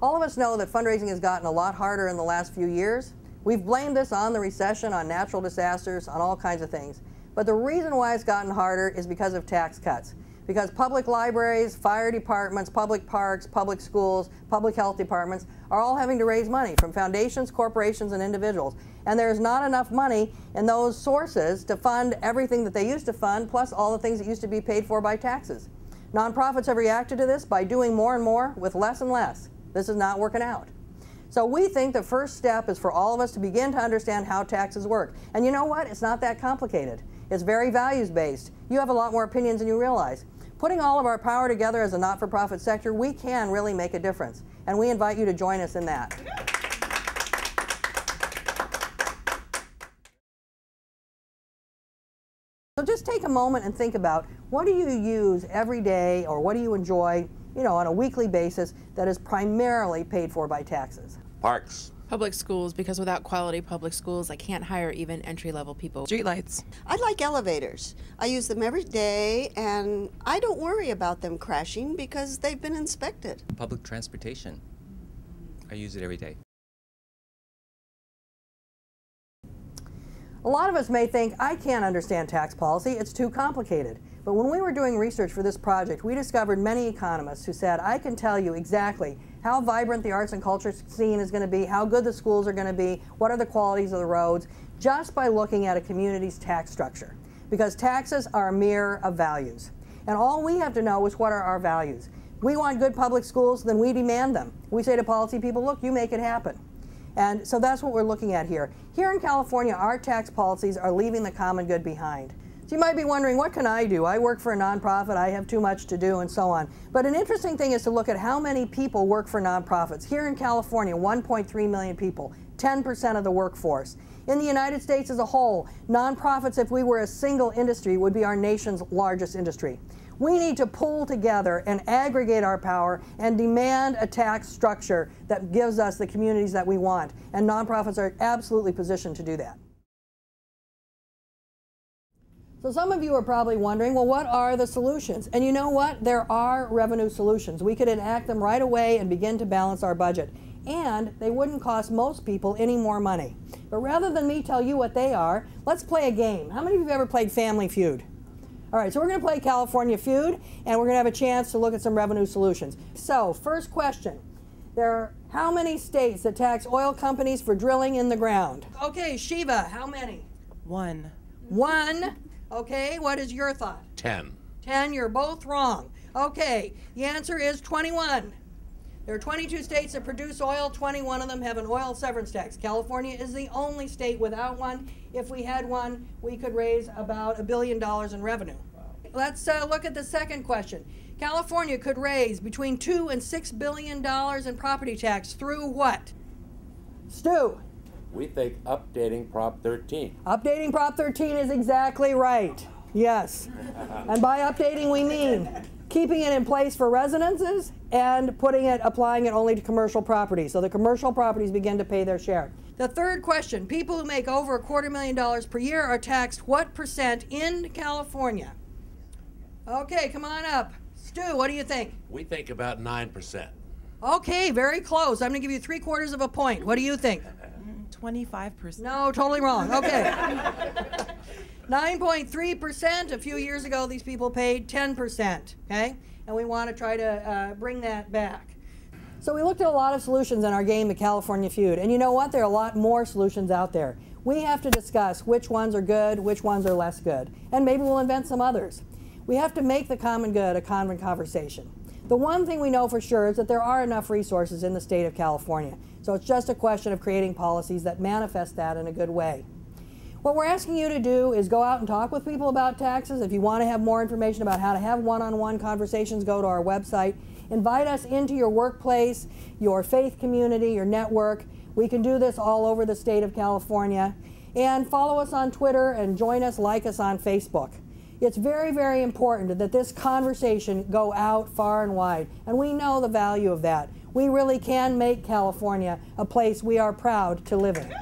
All of us know that fundraising has gotten a lot harder in the last few years. We've blamed this on the recession, on natural disasters, on all kinds of things. But the reason why it's gotten harder is because of tax cuts. Because public libraries, fire departments, public parks, public schools, public health departments are all having to raise money from foundations, corporations, and individuals. And there's not enough money in those sources to fund everything that they used to fund, plus all the things that used to be paid for by taxes. Nonprofits have reacted to this by doing more and more with less and less. This is not working out. So we think the first step is for all of us to begin to understand how taxes work. And you know what? It's not that complicated. It's very values-based. You have a lot more opinions than you realize. Putting all of our power together as a not-for-profit sector, we can really make a difference. And we invite you to join us in that. So just take a moment and think about, what do you use every day, or what do you enjoy, on a weekly basis that is primarily paid for by taxes? Parks. Public schools, because without quality public schools, I can't hire even entry-level people. Streetlights. I like elevators. I use them every day, and I don't worry about them crashing because they've been inspected. Public transportation. I use it every day. A lot of us may think, I can't understand tax policy, it's too complicated. But when we were doing research for this project, we discovered many economists who said, I can tell you exactly how vibrant the arts and culture scene is going to be, how good the schools are going to be, what are the qualities of the roads, just by looking at a community's tax structure. Because taxes are a mirror of values. And all we have to know is what are our values. We want good public schools, then we demand them. We say to policy people, look, you make it happen. And so that's what we're looking at here. Here in California, our tax policies are leaving the common good behind. So you might be wondering, what can I do? I work for a nonprofit, I have too much to do, and so on. But an interesting thing is to look at how many people work for nonprofits. Here in California, 1.3 million people, 10% of the workforce. In the United States as a whole, nonprofits, if we were a single industry, would be our nation's largest industry. We need to pull together and aggregate our power and demand a tax structure that gives us the communities that we want. And nonprofits are absolutely positioned to do that. So some of you are probably wondering, well, what are the solutions? And you know what? There are revenue solutions. We could enact them right away and begin to balance our budget. And they wouldn't cost most people any more money. But rather than me tell you what they are, let's play a game. How many of you have ever played Family Feud? All right, so we're going to play California Feud, and we're going to have a chance to look at some revenue solutions. So, first question. There are how many states that tax oil companies for drilling in the ground? Okay, Shiva, how many? 1. 1. Okay, what is your thought? 10. 10, you're both wrong. Okay, the answer is 21. There are 22 states that produce oil, 21 of them have an oil severance tax. California is the only state without one. If we had one, we could raise about $1 billion in revenue. Wow. Let's look at the second question. California could raise between $2 and $6 billion in property tax through what? Stu? We think updating Prop 13. Updating Prop 13 is exactly right. Yes. And by updating, we mean keeping it in place for residences and applying it only to commercial properties. So the commercial properties begin to pay their share. The third question, people who make over $250,000 per year are taxed what percent in California? Okay, come on up. Stu, what do you think? We think about 9%. Okay, very close. I'm going to give you 3/4 of a point. What do you think? 25%. No, totally wrong. Okay. 9.3%. A few years ago, these people paid 10%. Okay? And we want to try to bring that back. So we looked at a lot of solutions in our game, the California Feud. And you know what? There are a lot more solutions out there. We have to discuss which ones are good, which ones are less good. And maybe we'll invent some others. We have to make the common good a common conversation. The one thing we know for sure is that there are enough resources in the state of California. So it's just a question of creating policies that manifest that in a good way. What we're asking you to do is go out and talk with people about taxes. If you want to have more information about how to have one-on-one conversations, go to our website. Invite us into your workplace, your faith community, your network. We can do this all over the state of California. And follow us on Twitter and join us, like us on Facebook. It's very, very important that this conversation go out far and wide. And we know the value of that. We really can make California a place we are proud to live in.